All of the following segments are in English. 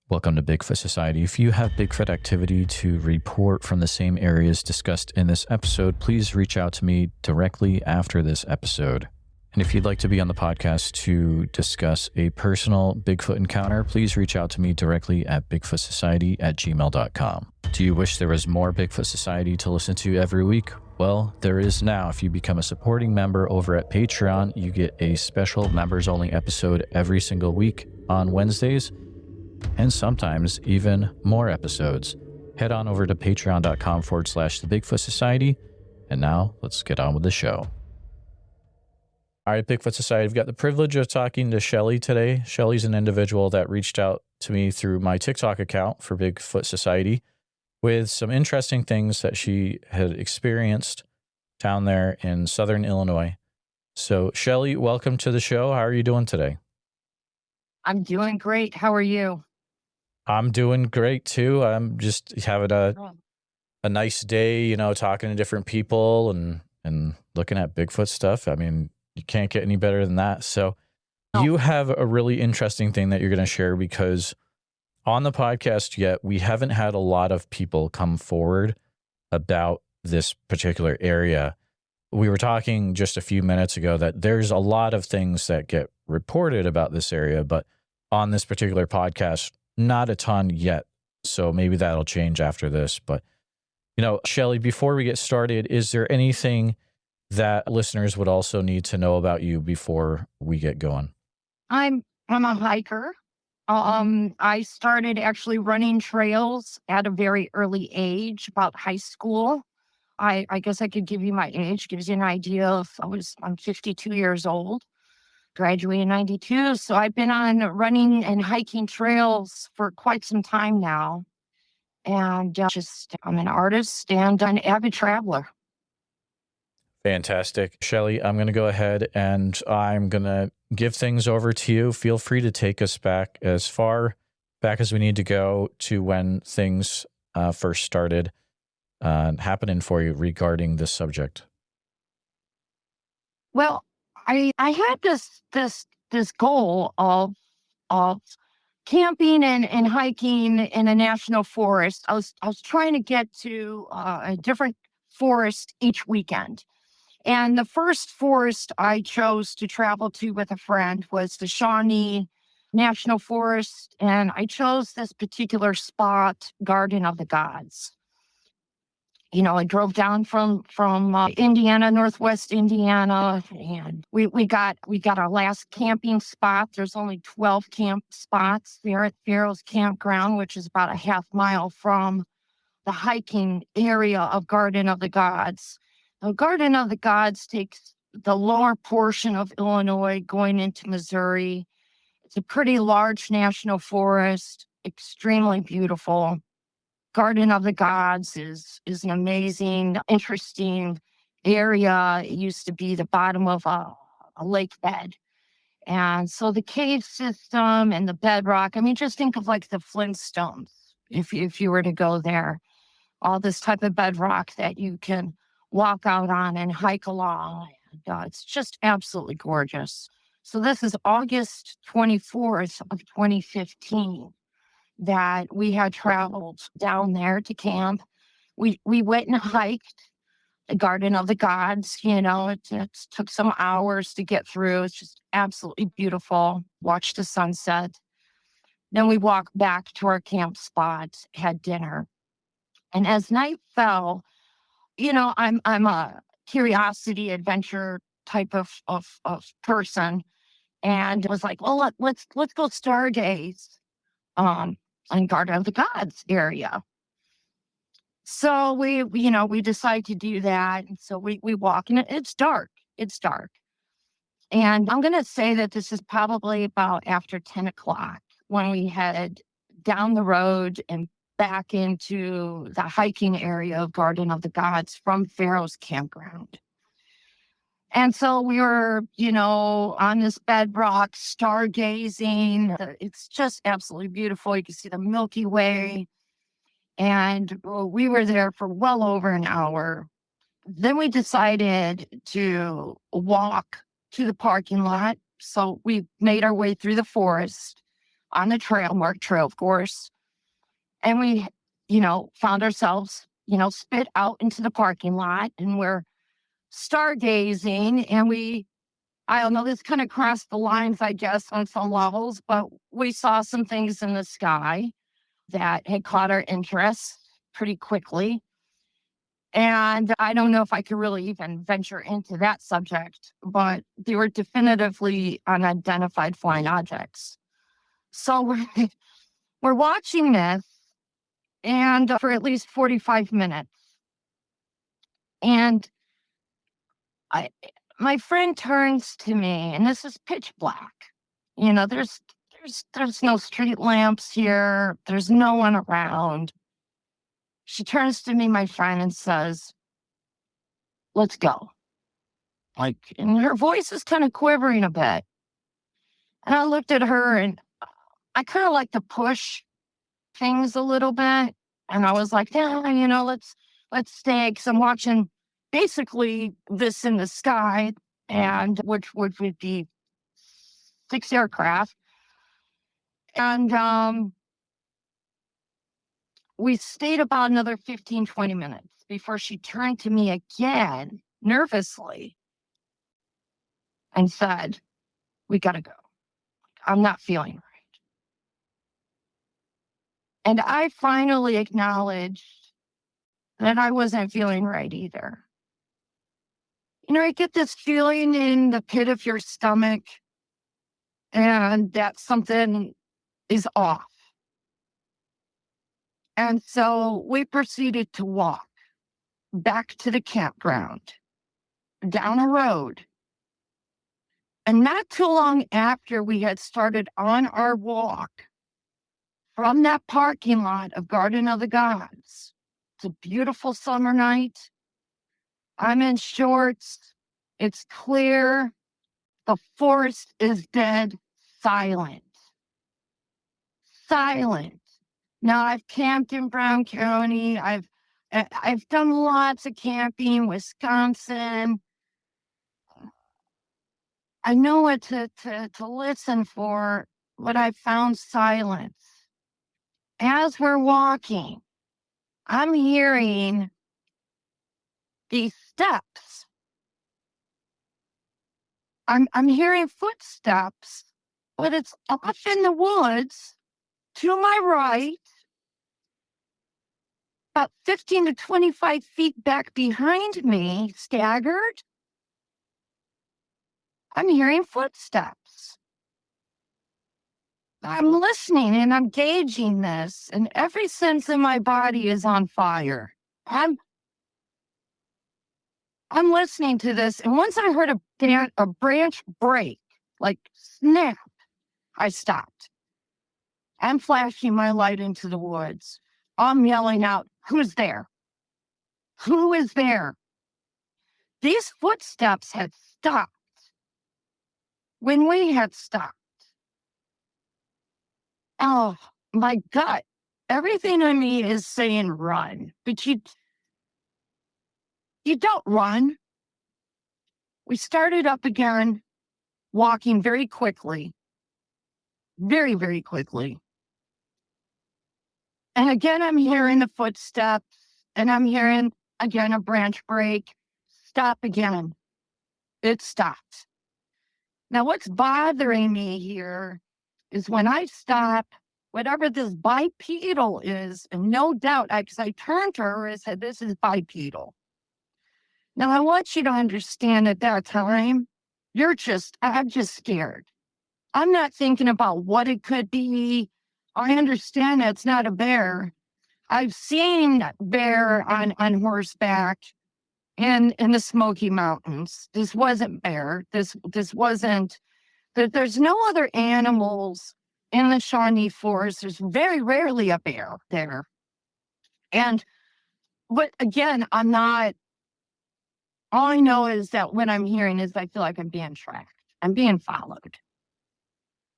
Welcome to Bigfoot Society. If you have Bigfoot activity to report from the same areas discussed in this episode, please reach out to me directly after this episode. And if you'd like to be on the podcast to discuss a personal Bigfoot encounter, please reach out to me directly at bigfootsociety@gmail.com. Do you wish there was more Bigfoot Society to listen to every week? Well, there is now. If you become a supporting member over at Patreon, you get a special members-only episode every single week on Wednesdays, and sometimes even more episodes. Head on over to patreon.com/the Bigfoot Society. And now let's get on with the show. All right, Bigfoot Society, I've got the privilege of talking to Shelly today. Shelly's an individual that reached out to me through my TikTok account for Bigfoot Society with some interesting things that she had experienced down there in Southern Illinois. So Shelly, welcome to the show. How are you doing today? I'm doing great. How are you? I'm doing great too. I'm just having a nice day, you know, talking to different people and looking at Bigfoot stuff. I mean, you can't get any better than that. So you have a really interesting thing that you're going to share, because on the podcast yet, we haven't had a lot of people come forward about this particular area. We were talking just a few minutes ago that there's a lot of things that get reported about this area, but on this particular podcast, not a ton yet. So maybe that'll change after this. But, you know, Shelly, before we get started, is there anything that listeners would also need to know about you before we get going? I'm a hiker. I started actually running trails at a very early age, about high school. I guess I could give you my age, gives you an idea of I'm 52 years old. Graduated in 92. So I've been on running and hiking trails for quite some time now. And I'm an artist and an avid traveler. Fantastic. Shelly, I'm going to go ahead and I'm going to give things over to you. Feel free to take us back as far back as we need to go to when things first started happening for you regarding this subject. Well, I had this goal of camping and hiking in a national forest. I was trying to get to a different forest each weekend. And the first forest I chose to travel to with a friend was the Shawnee National Forest. And I chose this particular spot, Garden of the Gods. You know, I drove down from Indiana, Northwest Indiana, and we got our last camping spot. There's only 12 camp spots there at Farrell's Campground, which is about a half mile from the hiking area of Garden of the Gods. The Garden of the Gods takes the lower portion of Illinois going into Missouri. It's a pretty large national forest, extremely beautiful. Garden of the Gods is an amazing, interesting area. It used to be the bottom of a lake bed. And so the cave system and the bedrock, I mean, just think of like the Flintstones if you were to go there. All this type of bedrock that you can walk out on and hike along. And, it's just absolutely gorgeous. So this is August 24th of 2015. That we had traveled down there to camp. We went and hiked the Garden of the Gods. You know, it took some hours to get through. It's just absolutely beautiful. Watched the sunset. Then we walked back to our camp spot, had dinner. And as night fell, you know, I'm a curiosity adventure type of person, and was like, well, let's go stargaze. On Garden of the Gods area. So we decide to do that. And so we walk, and it's dark. It's dark. And I'm going to say that this is probably about after 10 o'clock when we head down the road and back into the hiking area of Garden of the Gods from Farrell's Campground. And so we were, you know, on this bedrock, stargazing. It's just absolutely beautiful. You can see the Milky Way. And we were there for well over an hour. Then we decided to walk to the parking lot. So we made our way through the forest, on the trail, marked trail, of course. And we, found ourselves, spit out into the parking lot, and we're stargazing. And I don't know, this kind of crossed the lines, I guess, on some levels, but we saw some things in the sky that had caught our interest pretty quickly. And I don't know if I could really even venture into that subject, but they were definitively unidentified flying objects. So we're watching this, and for at least 45 minutes. And I, my friend turns to me, and this is pitch black. There's no street lamps here. There's no one around. She turns to me, my friend, and says, "Let's go." And her voice is kind of quivering a bit. And I looked at her, and I kind of like to push things a little bit. And I was like, "Yeah, let's stay," because I'm watching basically this in the sky, and which would be 6 aircraft. And we stayed about another 15, 20 minutes before she turned to me again, nervously, and said, "We got to go. I'm not feeling right." And I finally acknowledged that I wasn't feeling right either. I get this feeling in the pit of your stomach, and that something is off. And so we proceeded to walk back to the campground, down a road. And not too long after we had started on our walk from that parking lot of Garden of the Gods, it's a beautiful summer night. I'm in shorts. It's clear. The forest is dead silent. Silent. Now, I've camped in Brown County. I've done lots of camping, Wisconsin. I know what to listen for, but I found silence. As we're walking, I'm hearing these steps. I'm hearing footsteps, but it's off in the woods to my right, about 15 to 25 feet back behind me, staggered. I'm hearing footsteps. I'm listening and I'm gauging this, and every sense in my body is on fire. I'm listening to this, and once I heard a branch break, like snap, I stopped. I'm flashing my light into the woods. I'm yelling out, "Who's there? Who is there?" These footsteps had stopped when we had stopped. Oh, my gut. Everything in me is saying run, but you don't run. We started up again, walking very quickly, very, very quickly. And again, I'm hearing the footsteps, and I'm hearing again a branch break. Stop again. It stopped. Now, what's bothering me here is when I stop, whatever this bipedal is, and no doubt, because I turned to her and said, "This is bipedal." Now, I want you to understand at that time, I'm just scared. I'm not thinking about what it could be. I understand that it's not a bear. I've seen bear on horseback in the Smoky Mountains. This wasn't bear. This wasn't. There's no other animals in the Shawnee Forest. There's very rarely a bear there. But again, I'm not. All I know is that what I'm hearing is I feel like I'm being tracked. I'm being followed.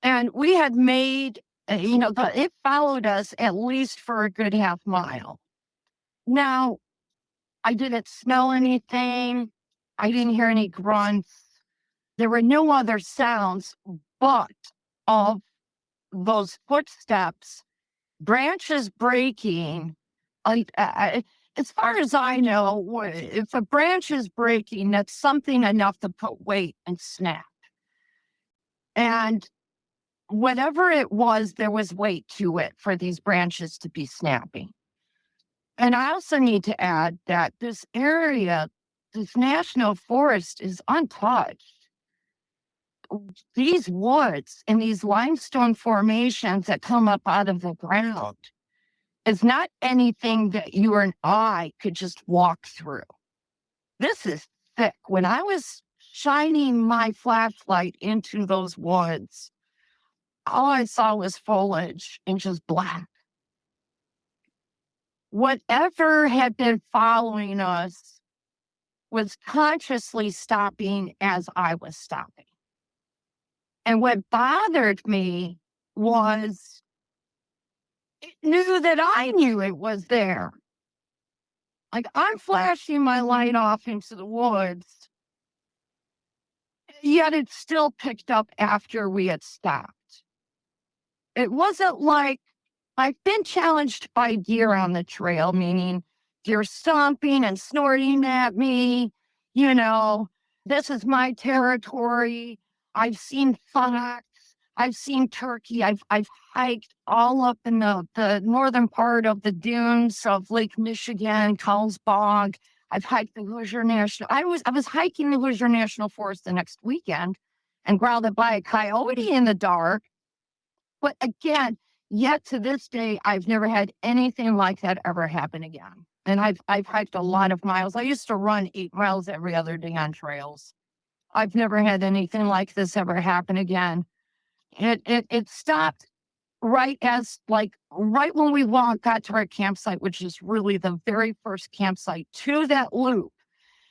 And we had made, it followed us at least for a good half mile. Now, I didn't smell anything. I didn't hear any grunts. There were no other sounds but of those footsteps, branches breaking. As far as I know, if a branch is breaking, that's something enough to put weight and snap. And whatever it was, there was weight to it for these branches to be snapping. And I also need to add that this area, this national forest, is untouched. These woods and these limestone formations that come up out of the ground is not anything that you or I could just walk through. This is thick. When I was shining my flashlight into those woods, all I saw was foliage and just black. Whatever had been following us was consciously stopping as I was stopping. And what bothered me was it knew that I knew it was there. Like, I'm flashing my light off into the woods, yet it still picked up after we had stopped. It wasn't like I've been challenged by deer on the trail, meaning deer stomping and snorting at me. You know, this is my territory. I've seen fox. I've seen turkey. I've hiked all up in the northern part of the dunes of Lake Michigan, Cowles Bog. I've hiked the Hoosier National. I was hiking the Hoosier National Forest the next weekend and growled by a coyote in the dark. But again, yet to this day, I've never had anything like that ever happen again. And I've hiked a lot of miles. I used to run 8 miles every other day on trails. I've never had anything like this ever happen again. It stopped right when we got to our campsite, which is really the very first campsite to that loop.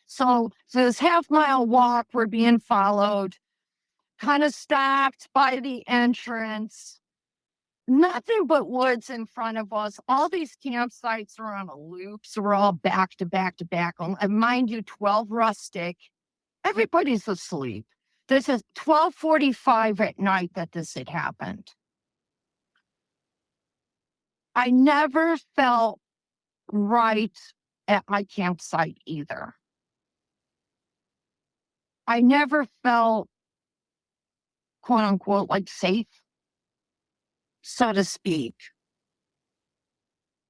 So this half-mile walk, we're being followed, kind of stopped by the entrance. Nothing but woods in front of us. All these campsites are on a loop, so we're all back to back to back. And mind you, 12 rustic. Everybody's asleep. This is 12:45 at night that this had happened. I never felt right at my campsite either. I never felt, quote unquote, like safe, so to speak.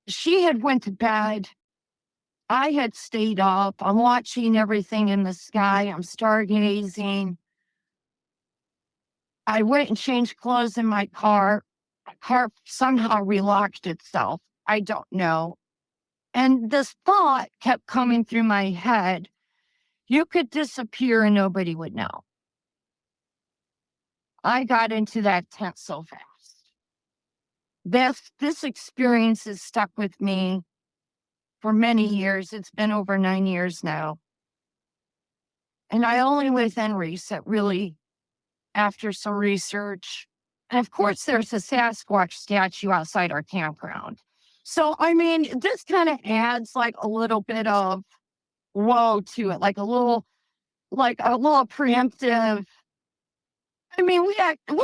She had went to bed. I had stayed up. I'm watching everything in the sky. I'm stargazing. I went and changed clothes in my car. My car somehow relocked itself. I don't know. And this thought kept coming through my head. You could disappear and nobody would know. I got into that tent so fast. This experience has stuck with me for many years. It's been over 9 years now. And I only within recent, really, after some research. And of course, there's a Sasquatch statue outside our campground. So, I mean, this kind of adds like a little bit of woe to it, like a little preemptive. I mean, we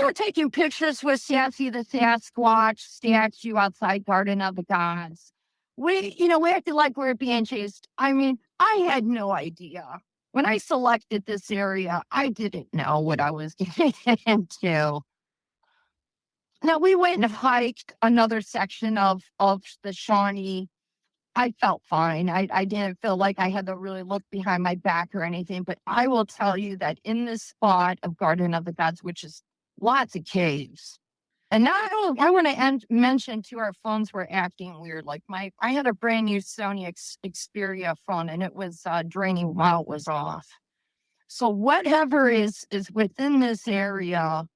were taking pictures with Sassy the Sasquatch statue outside Garden of the Gods. We acted like we were being chased. I mean, I had no idea. When I selected this area, I didn't know what I was getting into. Now, we went and hiked another section of the Shawnee. I felt fine. I didn't feel like I had to really look behind my back or anything. But I will tell you that in this spot of Garden of the Gods, which is lots of caves, and now I want to mention too, our phones were acting weird. Like I had a brand new Sony Xperia phone, and it was draining while it was off. So whatever is within this area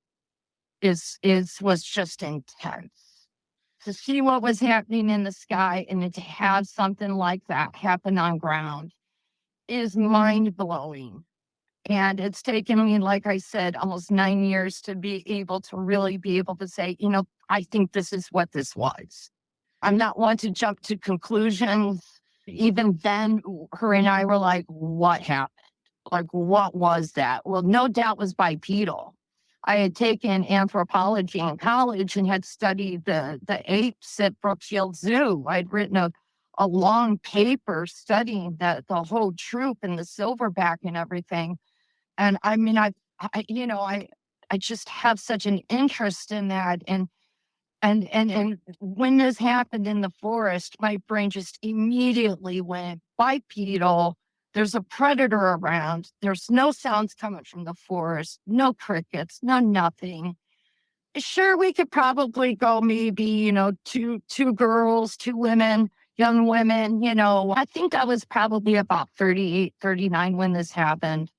was just intense. To see what was happening in the sky and then to have something like that happen on ground is mind-blowing. And it's taken me, like I said, almost 9 years to be able to say, I think this is what this was. I'm not one to jump to conclusions. Even then, her and I were like, what happened? Like, what was that? Well, no doubt was bipedal. I had taken anthropology in college and had studied the apes at Brookfield Zoo. I'd written a long paper studying the whole troop and the silverback and everything. And I mean, I just have such an interest in that. And when this happened in the forest, my brain just immediately went bipedal. There's a predator around. There's no sounds coming from the forest, no crickets, no nothing. Sure, we could probably go maybe, two girls, two women, young women, I think I was probably about 38, 39 when this happened,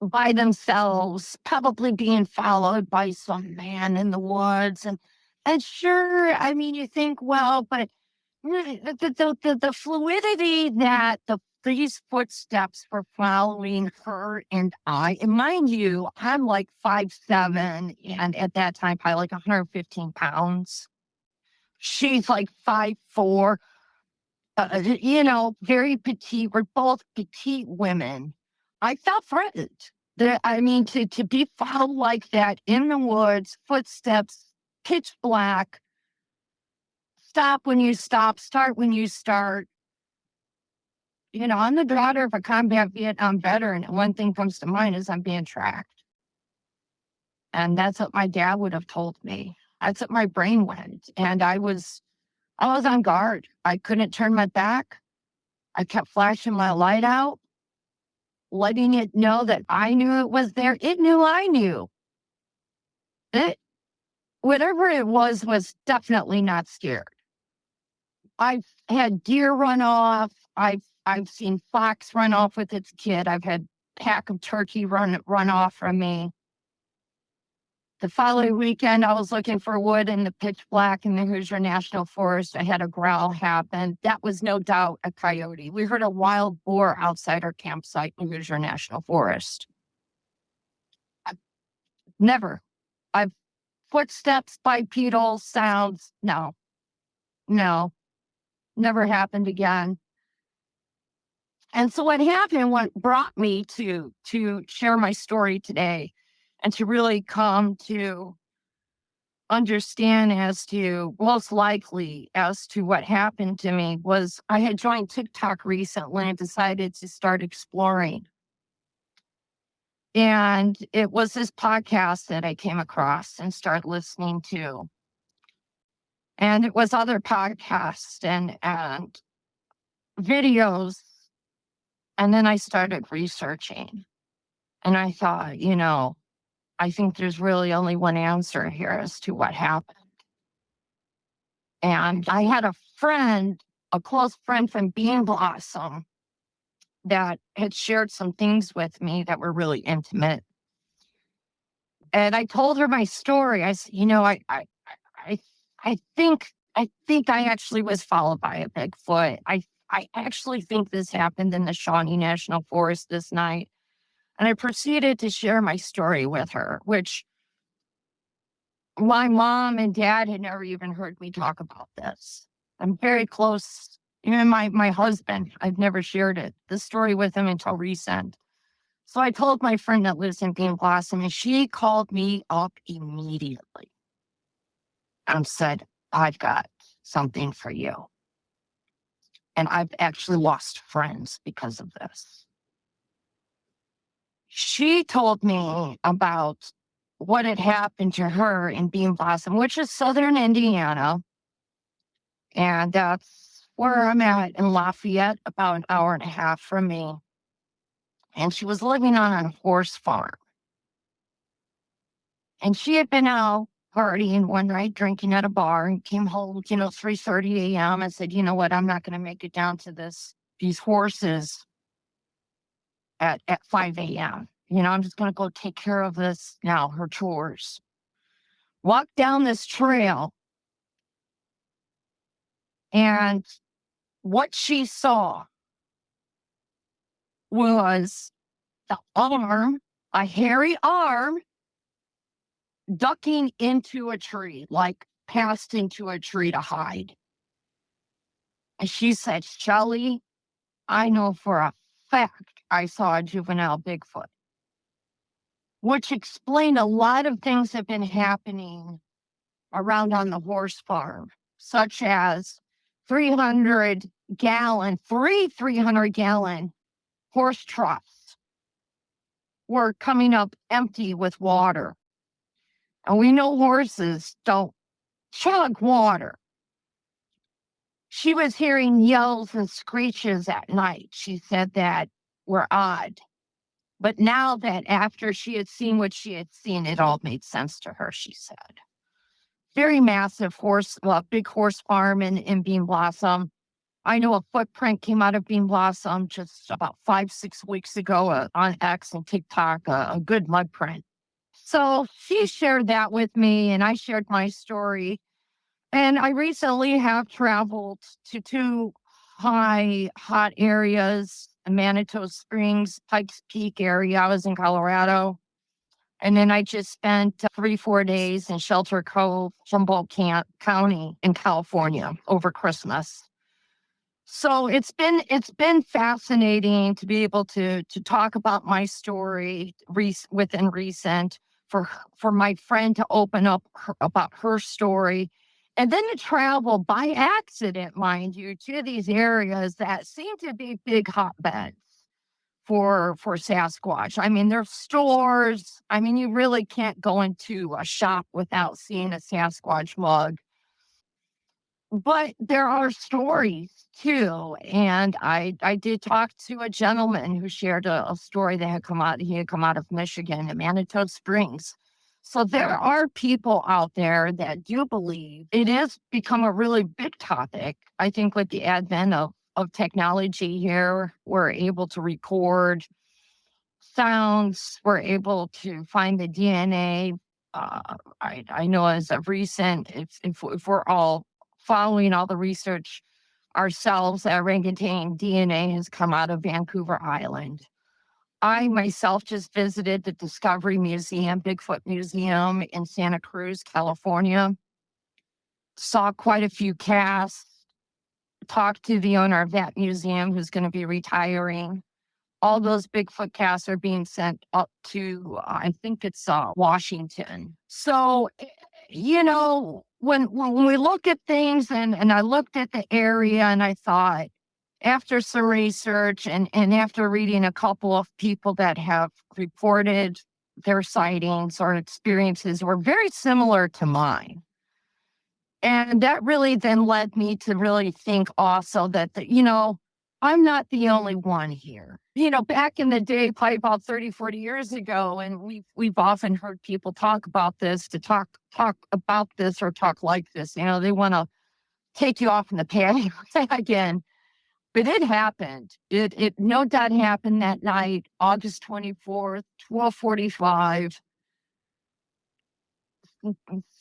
by themselves, probably being followed by some man in the woods. And sure, I mean, you think, well, but the fluidity that these footsteps were following her and and mind you, I'm like 5'7", and at that time, probably like 115 pounds. She's like 5'4", very petite. We're both petite women. I felt threatened. I mean, to be followed like that in the woods, footsteps, pitch black, stop when you stop, start when you start. I'm the daughter of a combat Vietnam veteran, and one thing comes to mind is I'm being tracked. And that's what my dad would have told me. That's what my brain went. And I was on guard. I couldn't turn my back. I kept flashing my light out, letting it know that I knew it was there. It knew I knew. Whatever it was definitely not scared. I've had deer run off. I've seen fox run off with its kid. I've had pack of turkey run off from me. The following weekend, I was looking for wood in the pitch black in the Hoosier National Forest. I had a growl happen. That was no doubt a coyote. We heard a wild boar outside our campsite in Hoosier National Forest. Never. Footsteps, bipedal sounds. No, never happened again. And so what brought me to share my story today and to really come to understand most likely as to what happened to me was I had joined TikTok recently and decided to start exploring. And it was this podcast that I came across and started listening to. And it was other podcasts and videos. And then I started researching. And I thought, I think there's really only one answer here as to what happened. And I had a close friend from Bean Blossom, that had shared some things with me that were really intimate. And I told her my story. I said, I think I actually was followed by a Bigfoot. I actually think this happened in the Shawnee National Forest this night. And I proceeded to share my story with her, which my mom and dad had never even heard me talk about this. I'm very close. Even my husband, I've never shared the story with him until recent. So I told my friend that lives in Bean Blossom, and she called me up immediately and said, I've got something for you. And I've actually lost friends because of this. She told me about what had happened to her in Bean Blossom, which is southern Indiana. And that's where I'm at in Lafayette, about an hour and a half from me. And she was living on a horse farm. And she had been out partying one night, drinking at a bar, and came home, 3:30 a.m. and said, you know what, I'm not going to make it down to these horses at 5 a.m. I'm just going to go take care of this now, her chores. Walked down this trail, and what she saw was a hairy arm, ducking into a tree, like passed into a tree to hide. And she said, Shelly, I know for a fact I saw a juvenile Bigfoot. which explained a lot of things that have been happening around on the horse farm, such as 300-gallon horse troughs were coming up empty with water. And we know horses don't chug water. She was hearing yells and screeches at night. She said that were odd. But now that after she had seen what she had seen, it all made sense to her, she said. Very massive big horse farm in Bean Blossom. I know a footprint came out of Bean Blossom just about 5-6 weeks ago on X and TikTok, a good mud print. So she shared that with me, and I shared my story. And I recently have traveled to 2 hot areas, Manitou Springs, Pikes Peak area. I was in Colorado. And then I just spent 3-4 days in Shelter Cove, Humboldt County in California over Christmas. So it's been fascinating to be able to talk about my story within recent, for my friend to open up about her story, and then to travel by accident, mind you, to these areas that seem to be big hotbeds for Sasquatch. I mean, there's stores. I mean, you really can't go into a shop without seeing a Sasquatch mug. But there are stories too. And I did talk to a gentleman who shared a story that had come out. He had come out of Michigan in Manitou Springs. So there are people out there that do believe it has become a really big topic. I think with the advent of technology here, we're able to record sounds, we're able to find the DNA. I know as of recent, if we're all following all the research ourselves, that orangutan DNA has come out of Vancouver Island. I myself just visited the Discovery Museum, Bigfoot Museum in Santa Cruz, California. Saw quite a few casts, talked to the owner of that museum who's going to be retiring. All those Bigfoot casts are being sent up to, I think it's Washington. So, when we look at things, and I looked at the area, and I thought, after some research and after reading a couple of people that have reported their sightings or experiences were very similar to mine. And that really then led me to really think also that, I'm not the only one here. Back in the day, probably about 30-40 years ago, and we've often heard people talk about this, to talk about this or talk like this. They want to take you off in the patio again. But it happened. It no doubt happened that night, August 24th, 12:45.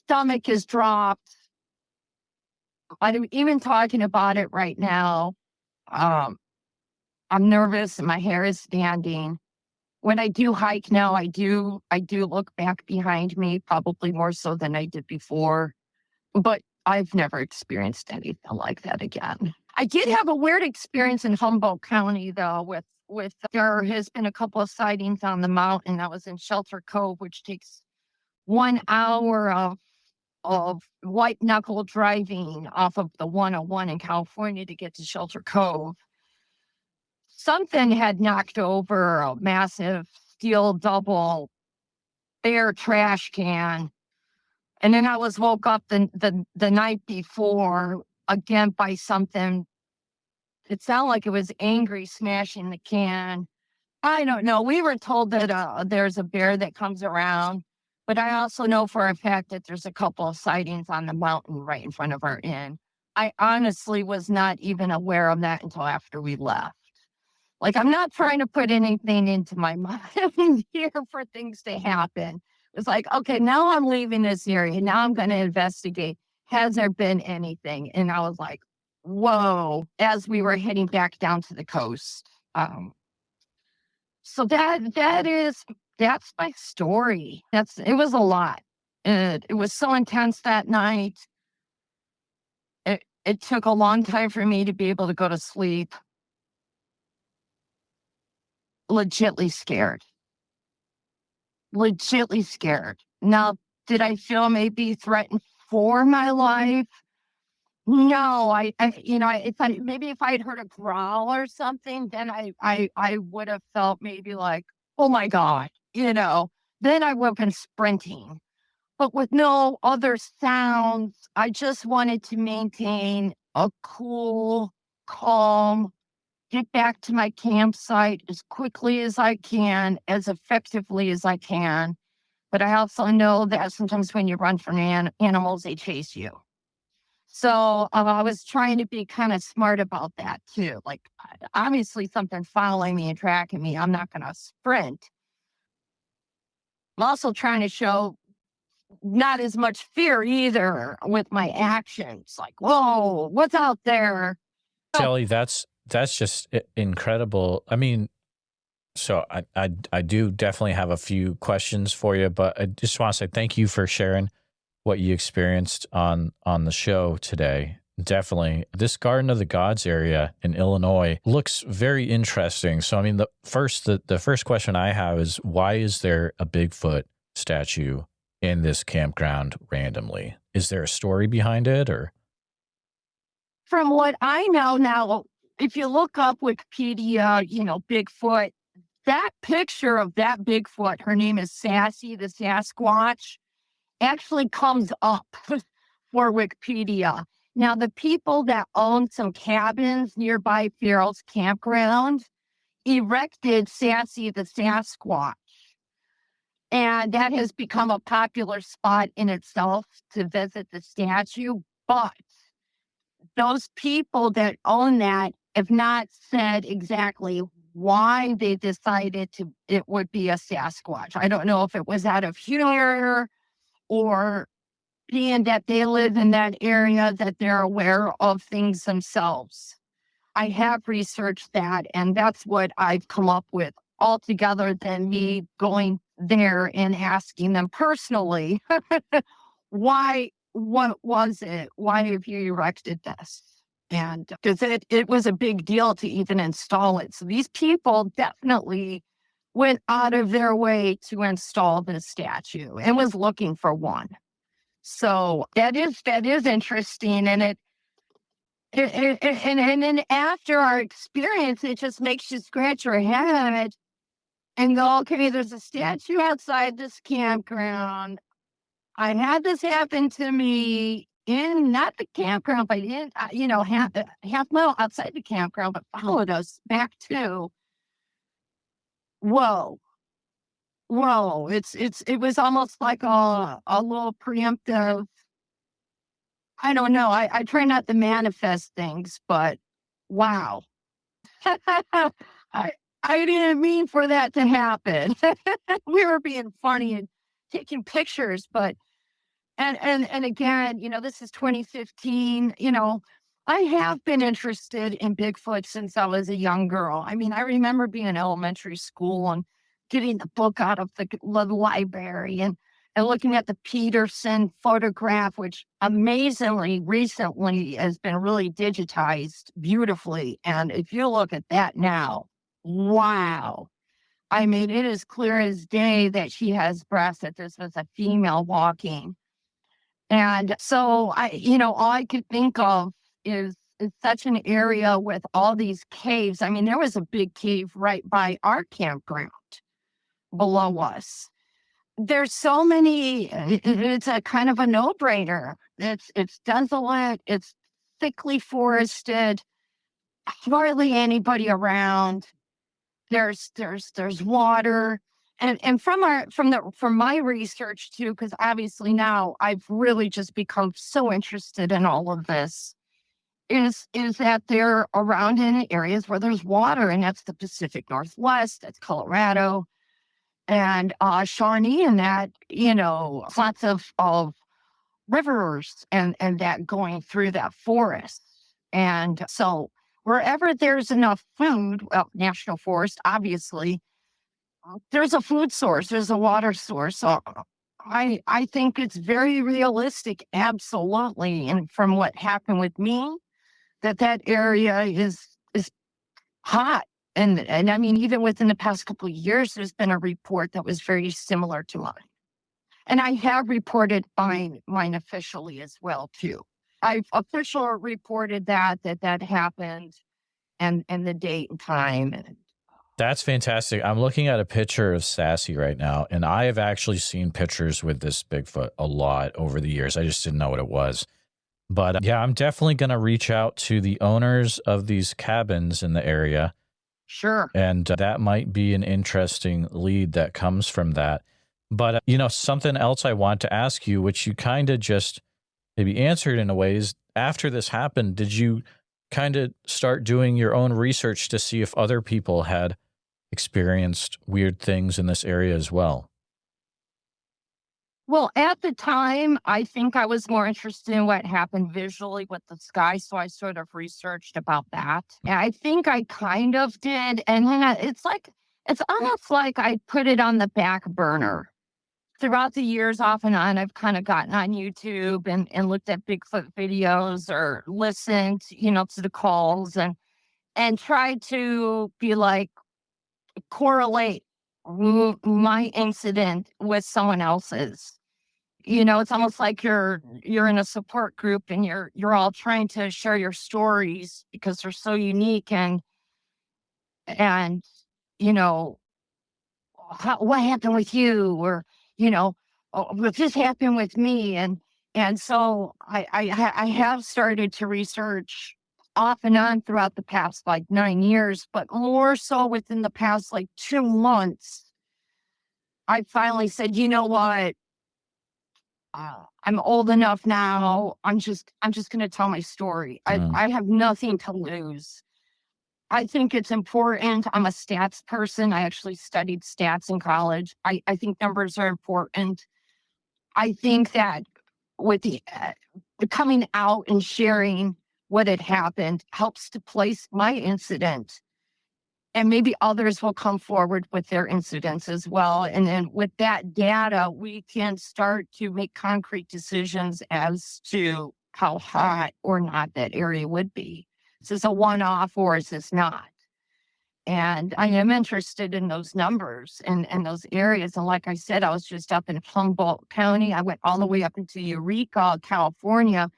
Stomach is dropped. I'm even talking about it right now. I'm nervous and my hair is standing. When I do hike now, I do look back behind me, probably more so than I did before. But I've never experienced anything like that again. I did have a weird experience in Humboldt County, though, with there has been a couple of sightings on the mountain. I was in Shelter Cove, which takes 1 hour of white knuckle driving off of the 101 in California to get to Shelter Cove. Something had knocked over a massive steel double air trash can. And then I was woke up the night before again by something. It sounded like it was angry smashing the can. I don't know. We were told that there's a bear that comes around, but I also know for a fact that there's a couple of sightings on the mountain right in front of our inn. I honestly was not even aware of that until after we left. Like, I'm not trying to put anything into my mind here for things to happen. It's like, okay, now I'm leaving this area. Now I'm going to investigate. Has there been anything? And I was like, whoa, as we were heading back down to the coast. So that's my story. It was a lot. It was so intense that night. It took a long time for me to be able to go to sleep. Legitly scared. legitly scared. Now, did I feel maybe threatened for my life? No, if I maybe if I had heard a growl or something, then I would have felt maybe like, oh my God, then I would have been sprinting. But with no other sounds, I just wanted to maintain a cool, calm, get back to my campsite as quickly as I can, as effectively as I can. But I also know that sometimes when you run from animals, they chase you. So I was trying to be kind of smart about that too. Like, obviously, something following me and tracking me, I'm not going to sprint. I'm also trying to show not as much fear either with my actions. Like, whoa, what's out there? Oh, Shelly, that's just incredible. I mean, so I do definitely have a few questions for you, but I just want to say thank you for sharing what you experienced on the show today. Definitely, this Garden of the Gods area in Illinois looks very interesting. So, I mean, the first question I have is, why is there a Bigfoot statue in this campground randomly? Is there a story behind it, or? from what I know now, if you look up Wikipedia, Bigfoot, that picture of that Bigfoot, her name is Sassy, the Sasquatch, actually comes up for Wikipedia. Now, the people that own some cabins nearby Farrell's campground erected Sassy the Sasquatch. And that has become a popular spot in itself to visit the statue. But those people that own that have not said exactly why they decided it would be a Sasquatch. I don't know if it was out of humor or being that they live in that area that they're aware of things themselves. I have researched that, and that's what I've come up with altogether than me going there and asking them personally, why, what was it? Why have you erected this? And because it was a big deal to even install it. So these people definitely went out of their way to install this statue and was looking for one. So that is interesting, and and then after our experience, it just makes you scratch your head and go, okay, there's a statue outside this campground. I had this happen to me in not the campground, but in half mile outside the campground, but followed us back to. Whoa, whoa! It was almost like a little preemptive. I don't know. I try not to manifest things, but wow. I I didn't mean for that to happen. We were being funny and taking pictures, but and again, this is 2015. I have been interested in Bigfoot since I was a young girl. I mean, I remember being in elementary school and getting the book out of the library and looking at the Peterson photograph, which amazingly recently has been really digitized beautifully. And if you look at that now, wow. I mean, it is clear as day that she has breasts, that this was a female walking. And so all I could think of is such an area with all these caves. I mean, there was a big cave right by our campground below us. There's so many, it's a kind of a no-brainer. It's desolate, it's thickly forested, hardly anybody around. There's water. And from my research too, because obviously now I've really just become so interested in all of this, is that they're around in areas where there's water, and that's the Pacific Northwest, that's Colorado, and Shawnee, and that, lots of rivers and that going through that forest. And so wherever there's enough food, well, national forest, obviously, there's a food source, there's a water source. So I think it's very realistic, absolutely. And from what happened with me, that area is hot. And I mean, even within the past couple of years, there's been a report that was very similar to mine. And I have reported mine officially as well too. I've officially reported that happened and the date and time. And That's fantastic. I'm looking at a picture of Sassy right now, and I have actually seen pictures with this Bigfoot a lot over the years. I just didn't know what it was. But yeah, I'm definitely going to reach out to the owners of these cabins in the area. sure. And that might be an interesting lead that comes from that. But, something else I want to ask you, which you kind of just maybe answered in a way, is after this happened, did you kind of start doing your own research to see if other people had experienced weird things in this area as well? Well, at the time, I think I was more interested in what happened visually with the sky, so I sort of researched about that. And I think I kind of did, and then it's almost like I put it on the back burner. Throughout the years, off and on, I've kind of gotten on YouTube and looked at Bigfoot videos or listened, to the calls and tried to be like correlate my incident with someone else's. It's almost like you're in a support group and you're all trying to share your stories because they're so unique and you know what happened with you, or you know what this happened with me, and so I have started to research off and on throughout the past like 9 years, but more so within the past like 2 months. I finally said, you know what, I'm old enough now. I'm just going to tell my story. Mm. I have nothing to lose. I think it's important. I'm a stats person. I actually studied stats in college. I think numbers are important. I think that with the coming out and sharing what had happened helps to place my incident, and maybe others will come forward with their incidents as well. And then with that data, we can start to make concrete decisions as to how hot or not that area would be. Is this a one-off or is this not? And I am interested in those numbers and those areas. And like I said, I was just up in Humboldt County. I went all the way up into Eureka, California,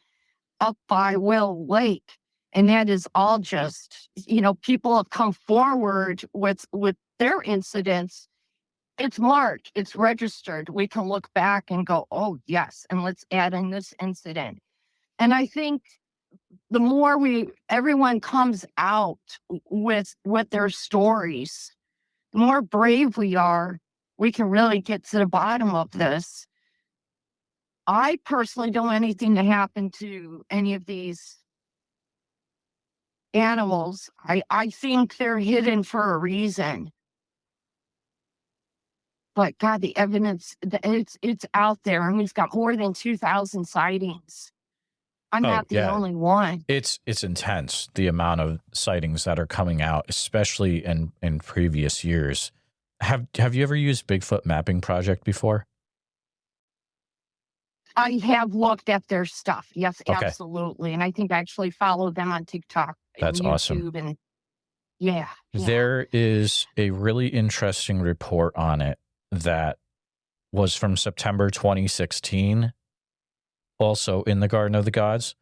up by Will Lake. And that is all just, people have come forward with their incidents. It's marked, it's registered. We can look back and go, oh, yes, and let's add in this incident. And I think the more everyone comes out with their stories, the more brave we are, we can really get to the bottom of this. I personally don't want anything to happen to any of these animals. I think they're hidden for a reason. But God, the evidence, it's out there, and we've got more than 2,000 sightings. I'm Oh, not the yeah. only one. It's intense, the amount of sightings that are coming out, especially in previous years. Have you ever used Bigfoot Mapping Project before? I have looked at their stuff. Yes, Okay, absolutely. And I think I actually follow them on TikTok and that's awesome. YouTube. And yeah, yeah. There is a really interesting report on it that was from September 2016, also in the Garden of the Gods.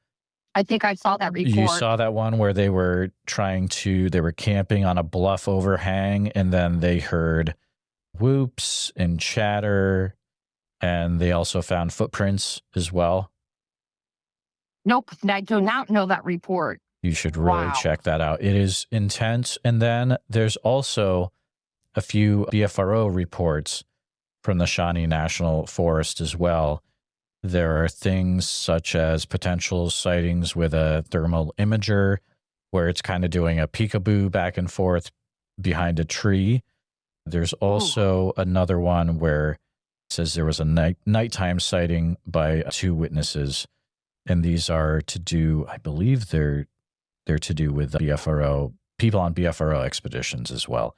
I think I saw that You report. saw that one where they were camping on a bluff overhang, and then they heard whoops and chatter, and they also found footprints as well. Nope, I do not know that report. You should really Wow. check that out. It is intense. And then there's also a few BFRO reports from the Shawnee National Forest as well. There are things such as potential sightings with a thermal imager, where it's kind of doing a peekaboo back and forth behind a tree. There's also another one where it says there was a nighttime sighting by 2 witnesses. And these are to do, I believe they're to do with BFRO, people on BFRO expeditions as well.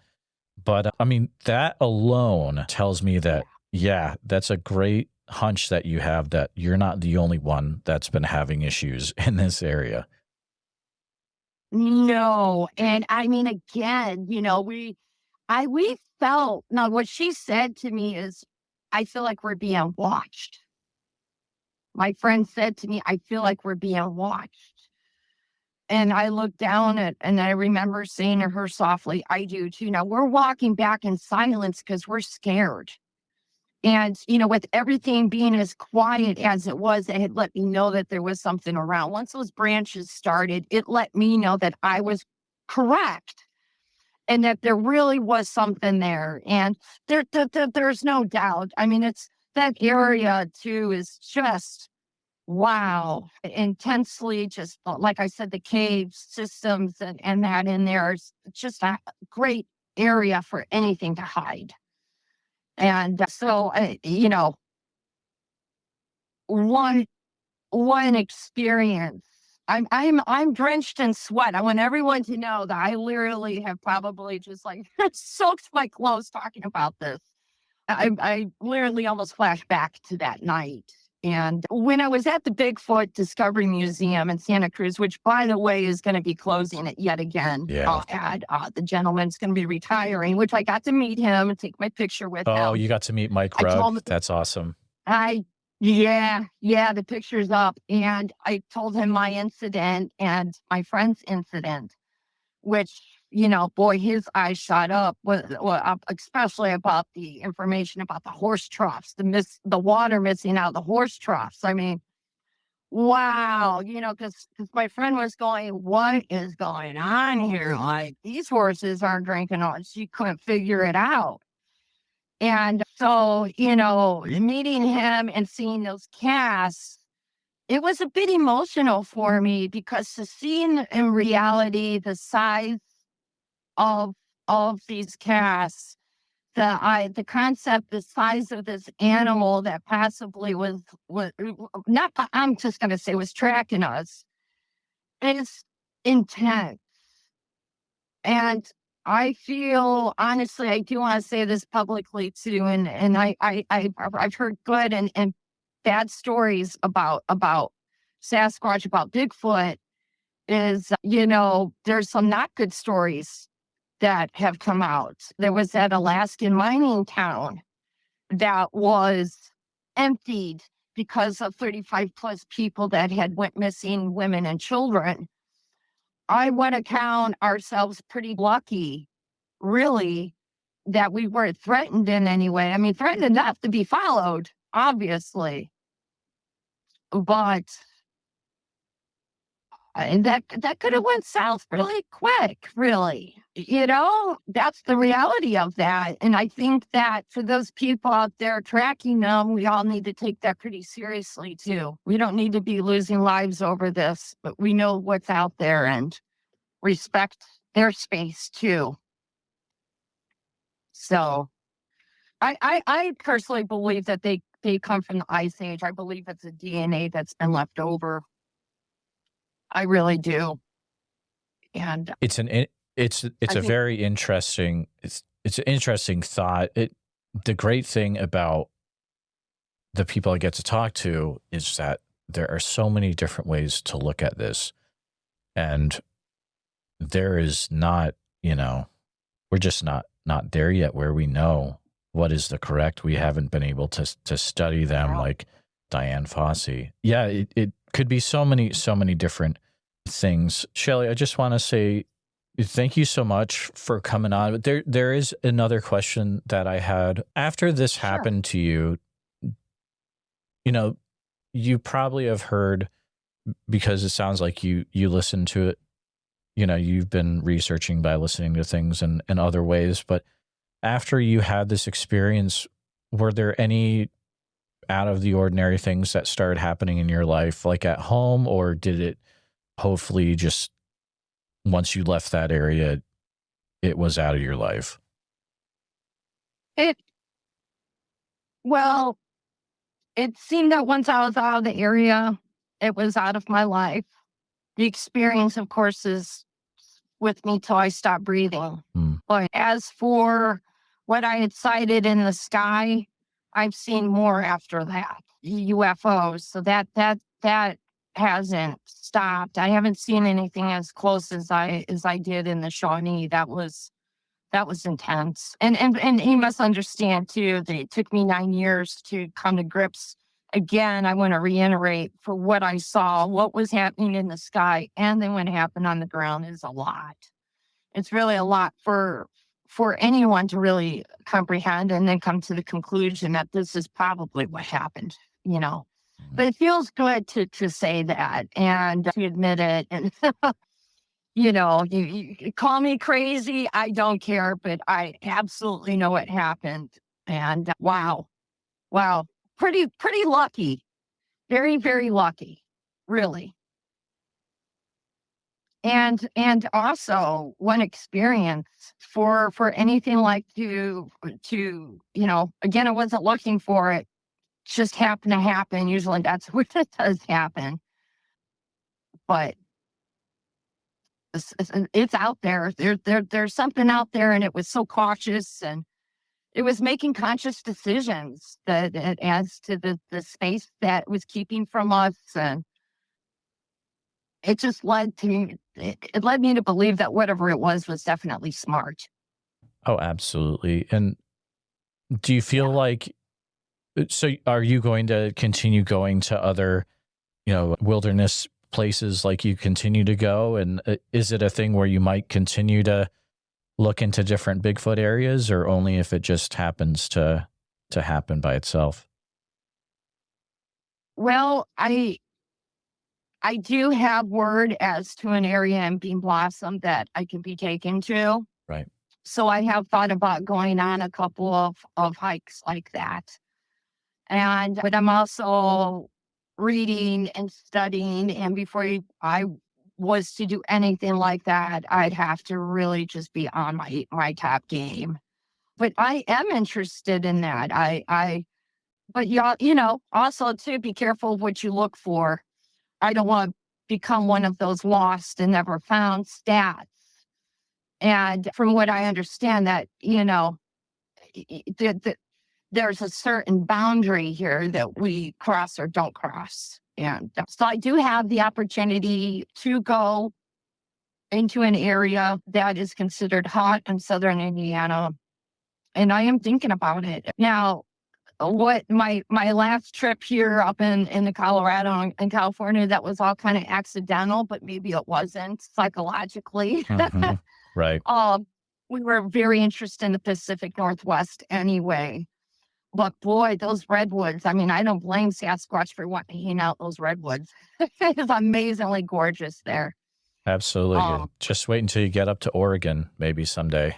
But I mean, that alone tells me that, yeah, that's a great hunch that you have, that you're not the only one that's been having issues in this area. No. And I mean, again, we felt, now what she said to me is, I feel like we're being watched. My friend said to me, I feel like we're being watched. And I looked down at, and I remember saying to her softly, I do too. Now we're walking back in silence because we're scared. And, with everything being as quiet as it was, it had let me know that there was something around. Once those branches started, it let me know that I was correct and that there really was something there. And there's no doubt. I mean, it's that area too is just wow, intensely just like I said, the cave systems and that in there is just a great area for anything to hide. And so, one one experience. I'm drenched in sweat. I want everyone to know that I literally have probably just like soaked my clothes talking about this. I literally almost flashed back to that night. And when I was at the Bigfoot Discovery Museum in Santa Cruz, which by the way is going to be closing it yet again, Yeah. the gentleman's going to be retiring, which I got to meet him and take my picture with Oh, him. you got to meet Mike I told Rugg. him, That's awesome. yeah, the picture's up. And I told him my incident and my friend's incident, which, boy, his eyes shot up, especially about the information about the horse troughs, the water missing out of the horse troughs. I mean, wow, because my friend was going, what is going on here? Like, these horses aren't drinking on. She couldn't figure it out. And so, meeting him and seeing those casts, it was a bit emotional for me because to see in reality the size of these casts, the concept, the size of this animal that possibly was not, I'm just gonna say was tracking us, is intense. And I feel honestly, I do want to say this publicly too, and I've heard good and bad stories about Sasquatch, about Bigfoot. Is there's some not good stories that have come out. There was that Alaskan mining town that was emptied because of 35 plus people that had went missing, women and children. I want to count ourselves pretty lucky, really, that we weren't threatened in any way. I mean, threatened enough to be followed, obviously, but and that could have went south really quick, really. That's the reality of that. And I think that for those people out there tracking them, we all need to take that pretty seriously too. We don't need to be losing lives over this, but we know what's out there and respect their space too. So I personally believe that they come from the Ice Age. I believe it's a DNA that's been left over. I really do. And It's a think, very interesting it's an interesting thought. The great thing about the people I get to talk to is that there are so many different ways to look at this, and there is not, we're just not there yet where we know what is the correct. We haven't been able to study them like Diane Fossey. Yeah, it could be so many different things. Shelly, I just want to say thank you so much for coming on. But there is another question that I had. After this sure. happened to you, you probably have heard, because it sounds like you listen to it. You've been researching by listening to things in other ways. But after you had this experience, were there any out of the ordinary things that started happening in your life, like at home, or did it hopefully just once you left that area, it was out of your life? Well, it seemed that once I was out of the area, it was out of my life. The experience, of course, is with me till I stop breathing. But as for what I had sighted in the sky, I've seen more after that, UFOs. So that hasn't stopped. I haven't seen anything as close as I did in the Shawnee. That was intense. And he must understand too that it took me 9 years to come to grips. Again, I want to reiterate, for what I saw, what was happening in the sky, and then what happened on the ground is a lot. It's really a lot for anyone to really comprehend and then come to the conclusion that this is probably what happened. But it feels good to say that and to admit it. And you call me crazy, I don't care, but I absolutely know it happened. And wow, pretty lucky, very, very lucky, really. And also one experience for anything like again, I wasn't looking for it, just happened to happen. Usually that's what it does happen, but it's out there. There's something out there, and it was so cautious, and it was making conscious decisions that it adds to the space that it was keeping from us. And it just it led me to believe that whatever it was definitely smart. Oh, absolutely. And do you feel Yeah. like, so are you going to continue going to other, wilderness places like you continue to go? And is it a thing where you might continue to look into different Bigfoot areas, or only if it just happens to happen by itself? Well, I do have word as to an area in Bean Blossom that I can be taken to. Right. So I have thought about going on a couple of hikes like that. But I'm also reading and studying. And I was to do anything like that, I'd have to really just be on my top game. But I am interested in that. But y'all, also to be careful of what you look for. I don't want to become one of those lost and never found stats. And from what I understand, that, there's a certain boundary here that we cross or don't cross. And so I do have the opportunity to go into an area that is considered hot in southern Indiana. And I am thinking about it. Now, what my last trip here up in the Colorado and California, that was all kind of accidental, but maybe it wasn't psychologically. Hmm. Right. We were very interested in the Pacific Northwest anyway. But boy, those redwoods, I mean, I don't blame Sasquatch for wanting to hang out those redwoods. It's amazingly gorgeous there. Absolutely. Um, Just wait until you get up to Oregon, maybe someday.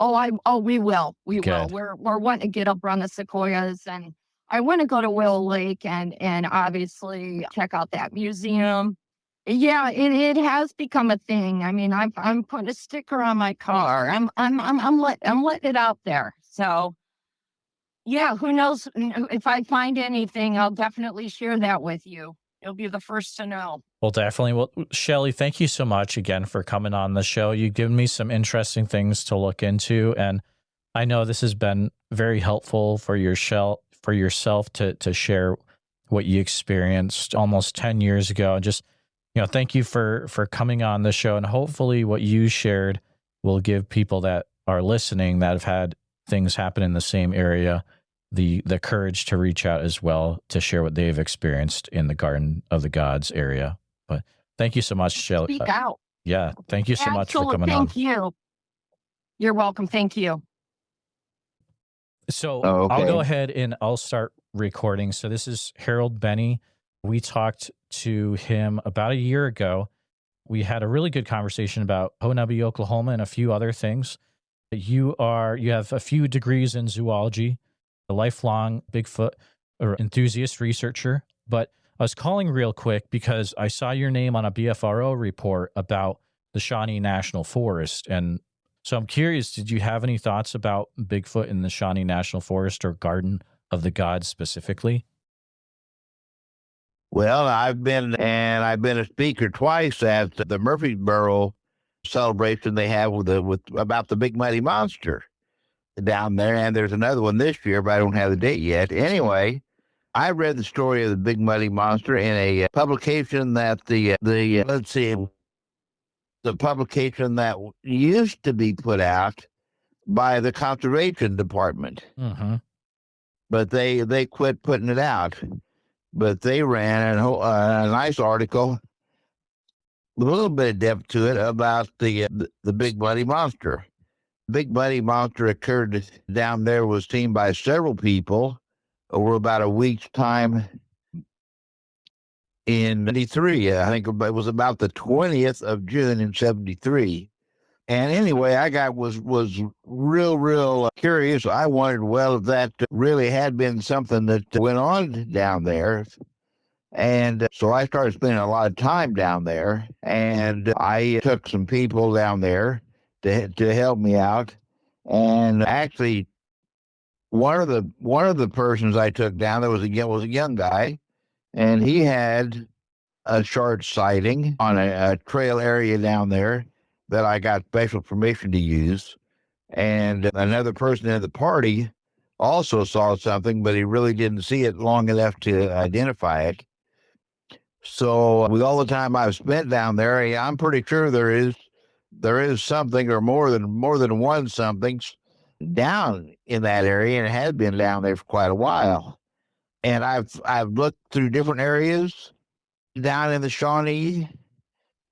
we will. We will. Good. We're wanting to get up around the sequoias, and I want to go to Willow Lake and obviously check out that museum. Yeah, it has become a thing. I mean, I'm putting a sticker on my car. I'm letting it out there. So yeah, who knows if I find anything, I'll definitely share that with you. You'll be the first to know. Well, definitely. Well, Shelly, thank you so much again for coming on the show. You've given me some interesting things to look into, and I know this has been very helpful for yourself to share what you experienced almost 10 years ago. And just, thank you for coming on the show, and hopefully what you shared will give people that are listening that have had things happen in the same area the courage to reach out as well to share what they've experienced in the Garden of the Gods area. But thank you so much, Shelly. Speak out. Yeah, thank you so much for Absolutely. coming on. Thank you. You're welcome. Thank you. So Oh, I'll go okay. ahead and I'll start recording. So this is Harold Benny. We talked to him about a year ago. We had a really good conversation about Honabi, Oklahoma, and a few other things. You have a few degrees in zoology, a lifelong Bigfoot or enthusiast researcher. But I was calling real quick because I saw your name on a BFRO report about the Shawnee National Forest. And so I'm curious, did you have any thoughts about Bigfoot in the Shawnee National Forest or Garden of the Gods specifically? Well, I've been a speaker twice at the Murfreesboro celebration they have with about the big mighty monster down there, and there's another one this year, but I don't have the date yet. Anyway, I read the story of the Big Muddy Monster in a publication that let's see, the publication that used to be put out by the conservation department, Mm-hmm. but they quit putting it out. But they ran a nice article, with a little bit of depth to it, about the Big Muddy Monster. Big Muddy Monster occurred down there, was seen by several people over about a week's time in 73. I think it was about the 20th of June in 73. And anyway, was real curious. I wondered, well, if that really had been something that went on down there. And so I started spending a lot of time down there, and I took some people down there to help me out. And actually, one of the persons I took down there was a young guy, and he had a short sighting on a trail area down there that I got special permission to use. And another person in the party also saw something, but he really didn't see it long enough to identify it. So with all the time I've spent down there, I'm pretty sure there is something, or more than one something down in that area, and it has been down there for quite a while. And I've looked through different areas down in the Shawnee,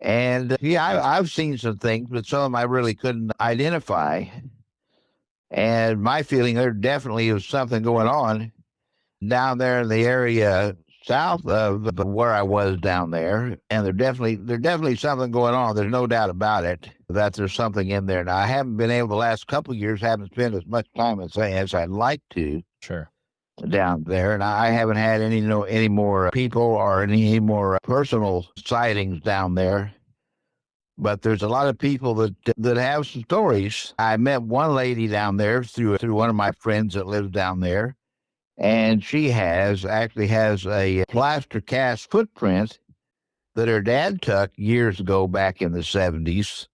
and yeah, I've seen some things, but some of them I really couldn't identify. And my feeling, there definitely is something going on down there in the area south of where I was down there, and there's definitely something going on. There's no doubt about it that there's something in there. Now, I haven't been able, the last couple of years, haven't spent as much time as I'd like to. Sure. Down there, and I haven't had any more people or any more personal sightings down there. But there's a lot of people that have some stories. I met one lady down there through one of my friends that lives down there, and she actually has a plaster cast footprint that her dad took years ago back in the 70s.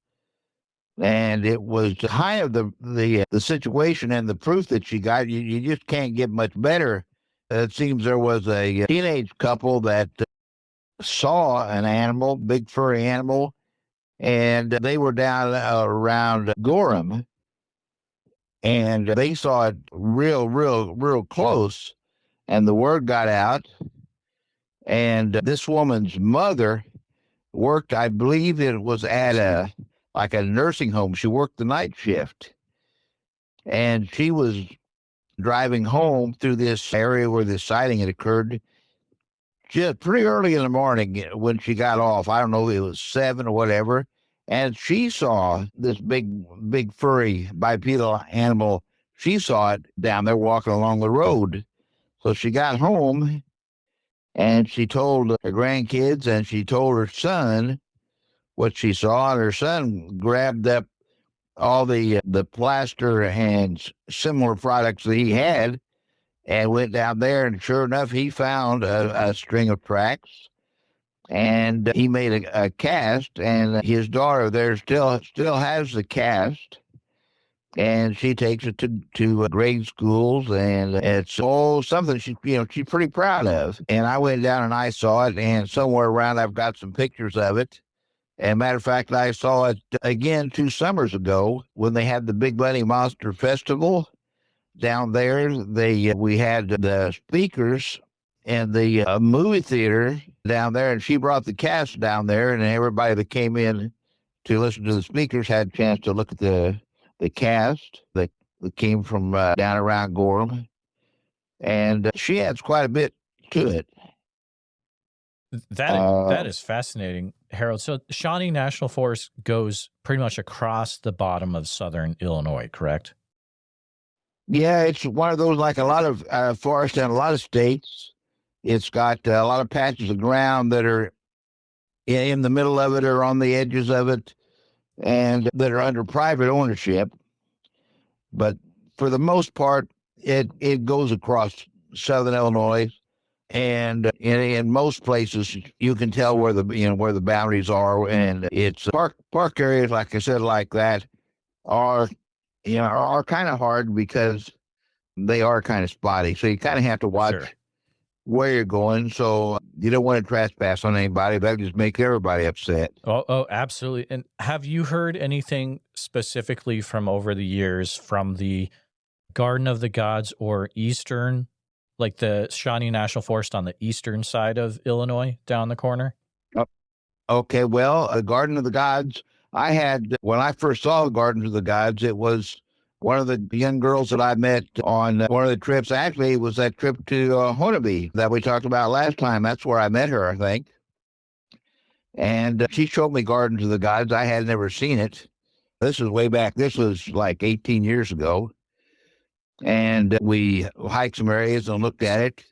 And it was kind of the situation and the proof that she got. You just can't get much better. It seems there was a teenage couple that saw an animal, big furry animal, and they were down around Gorham, and they saw it real close, and the word got out. And this woman's mother worked, I believe it was at a nursing home. She worked the night shift, and she was driving home through this area where this sighting had occurred just pretty early in the morning when she got off. I don't know if it was 7 or whatever. And she saw this big furry bipedal animal. She saw it down there walking along the road. So she got home and she told her grandkids, and she told her son what she saw. And her son grabbed up all the plaster and similar products that he had and went down there, and sure enough, he found a string of tracks, and he made a cast, and his daughter there still has the cast, and she takes it to grade schools, and it's something she's pretty proud of. And I went down and I saw it, and somewhere around I've got some pictures of it. And matter of fact, I saw it again 2 summers ago when they had the Big Muddy Monster Festival down there. We had the speakers in the movie theater down there, and she brought the cast down there, and everybody that came in to listen to the speakers had a chance to look at the cast that came from down around Gorham, and she adds quite a bit to it. That is fascinating, Harold. So Shawnee National Forest goes pretty much across the bottom of southern Illinois, correct? Yeah, it's one of those, like a lot of forests in a lot of states. It's got a lot of patches of ground that are in the middle of it or on the edges of it, and that are under private ownership. But for the most part, it goes across southern Illinois. And in most places, you can tell where the boundaries are, and it's park areas, like I said, like that are kind of hard because they are kind of spotty. So you kind of have to watch. Sure. where you're going. So you don't want to trespass on anybody. That just make everybody upset. Oh, absolutely. And have you heard anything specifically from over the years from the Garden of the Gods or Eastern, like the Shawnee National Forest on the eastern side of Illinois down the corner? Okay, well, the Garden of the Gods, when I first saw the Garden of the Gods, it was one of the young girls that I met on one of the trips. Actually, it was that trip to Honolulu that we talked about last time. That's where I met her, I think. And she showed me Gardens of the Gods. I had never seen it. This was way back. This was like 18 years ago. And we hiked some areas and looked at it.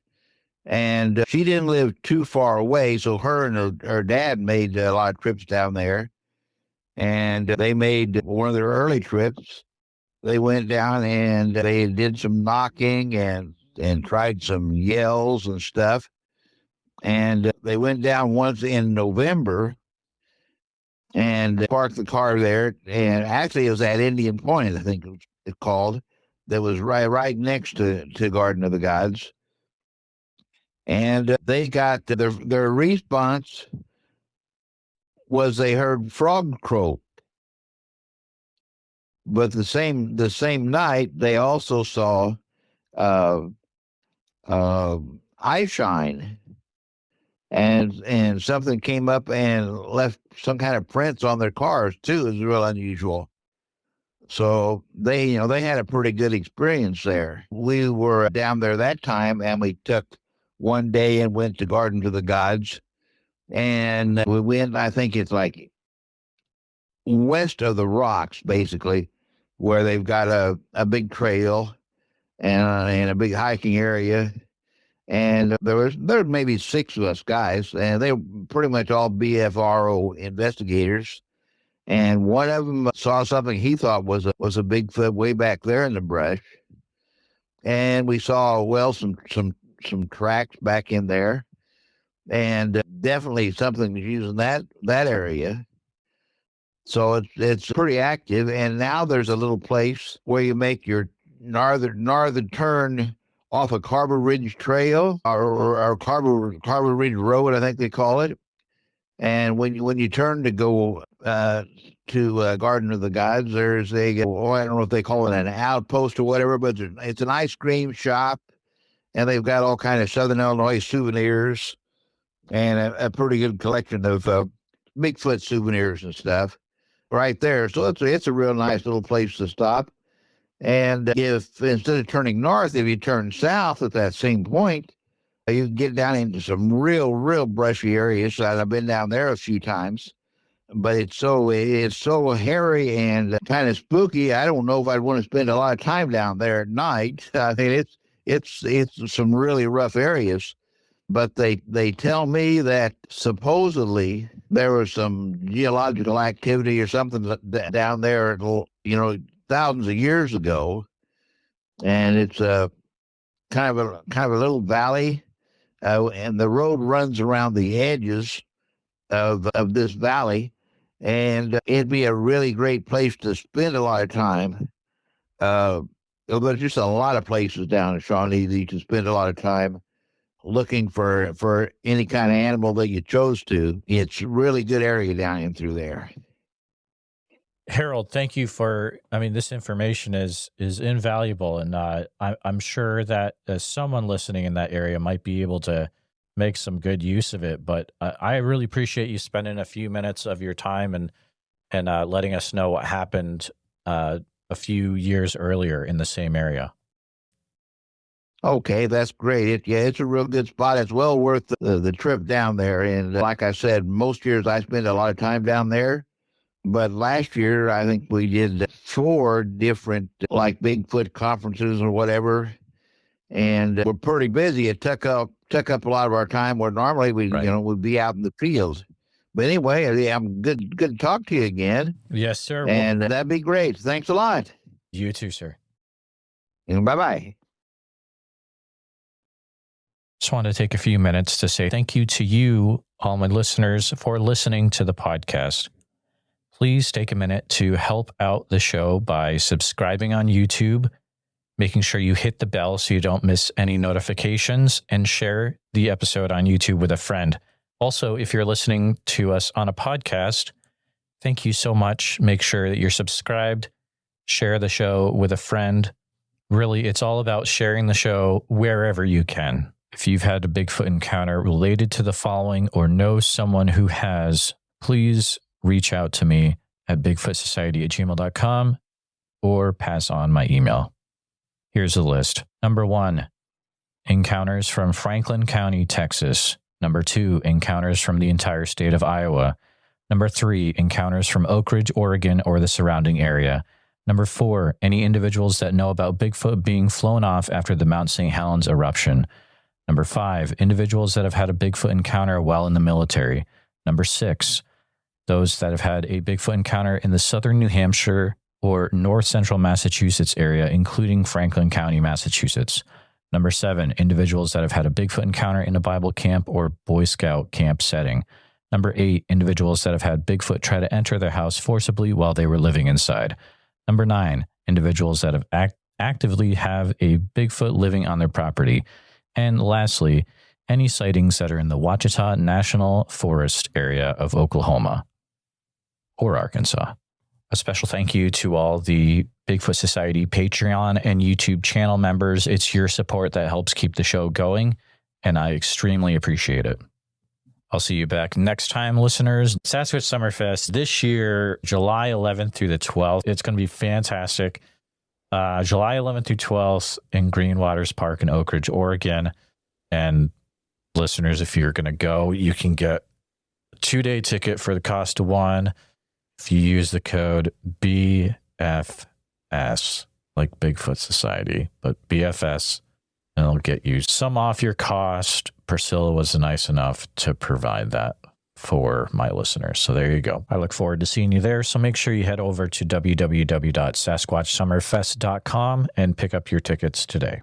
And she didn't live too far away, so her and her dad made a lot of trips down there. And they made one of their early trips. They went down and they did some knocking and tried some yells and stuff. And they went down once in November and parked the car there. And actually, it was at Indian Point, I think it's called, that was right next to Garden of the Gods. And they got their response was they heard frog croak. But the same night, they also saw eye shine, and something came up and left some kind of prints on their cars too. It was real unusual. So they had a pretty good experience there. We were down there that time, and we took one day and went to Garden of the Gods, and we went. I think it's like west of the rocks, basically, where they've got a big trail and a big hiking area. And there was maybe 6 of us guys, and they were pretty much all BFRO investigators. And one of them saw something he thought was a Bigfoot way back there in the brush. And we saw, well, some tracks back in there, and definitely something using that area. So it's pretty active. And now there's a little place where you make your northern turn off of Carver Ridge Trail or Carver Ridge Road, I think they call it. And when you turn to go to Garden of the Gods, there's I don't know if they call it an outpost or whatever, but it's an ice cream shop, and they've got all kind of Southern Illinois souvenirs and a pretty good collection of Bigfoot souvenirs and stuff right there. So it's a real nice little place to stop. And if instead of turning north, if you turn south at that same point, you can get down into some real brushy areas. I've been down there a few times, but it's so hairy and kind of spooky. I don't know if I'd want to spend a lot of time down there at night. I mean, it's some really rough areas. But they tell me that supposedly there was some geological activity or something down there, thousands of years ago, and it's kind of a little valley, and the road runs around the edges of this valley, and it'd be a really great place to spend a lot of time. There's just a lot of places down in Shawnee that you can spend a lot of time looking for any kind of animal that you chose to. It's a really good area down in through there. Harold, thank you this information is invaluable. And I'm sure that someone listening in that area might be able to make some good use of it. But I really appreciate you spending a few minutes of your time and letting us know what happened a few years earlier in the same area. Okay, that's great. It's a real good spot. It's well worth the trip down there. And like I said, most years I spend a lot of time down there. But last year, I think we did 4 different, like Bigfoot conferences or whatever. And we're pretty busy. It took up a lot of our time where normally we'd be out in the fields. But anyway, I'm good to talk to you again. Yes, sir. And that'd be great. Thanks a lot. You too, sir. And bye-bye. Just want to take a few minutes to say thank you to you, all my listeners, for listening to the podcast. Please take a minute to help out the show by subscribing on YouTube, making sure you hit the bell so you don't miss any notifications, and share the episode on YouTube with a friend. Also, if you're listening to us on a podcast, thank you so much. Make sure that you're subscribed, share the show with a friend. Really, it's all about sharing the show wherever you can. If you've had a Bigfoot encounter related to the following or know someone who has, please reach out to me at bigfootsociety@gmail.com or pass on my email. Here's the list. Number 1, encounters from Franklin County, Texas. Number 2, encounters from the entire state of Iowa. Number 3, encounters from Oak Ridge, Oregon, or the surrounding area. Number 4, any individuals that know about Bigfoot being flown off after the Mount St. Helens eruption. Number 5, individuals that have had a Bigfoot encounter while in the military. Number 6, those that have had a Bigfoot encounter in the southern New Hampshire or north central Massachusetts area, including Franklin County, Massachusetts. Number 7, individuals that have had a Bigfoot encounter in a Bible camp or Boy Scout camp setting. Number 8, individuals that have had Bigfoot try to enter their house forcibly while they were living inside. Number 9, individuals that have actively have a Bigfoot living on their property. And lastly, any sightings that are in the Ouachita National Forest area of Oklahoma or Arkansas. A special thank you to all the Bigfoot Society Patreon and YouTube channel members. It's your support that helps keep the show going, and I extremely appreciate it. I'll see you back next time, listeners. Sasquatch Summerfest this year, July 11th through the 12th. It's going to be fantastic. July 11th through 12th in Green Waters Park in Oak Ridge, Oregon. And listeners, if you're going to go, you can get a 2-day ticket for the cost of one. If you use the code BFS, like Bigfoot Society, but BFS, and it'll get you some off your cost. Priscilla was nice enough to provide that for my listeners. So there you go. I look forward to seeing you there. So make sure you head over to www.sasquatchsummerfest.com and pick up your tickets today.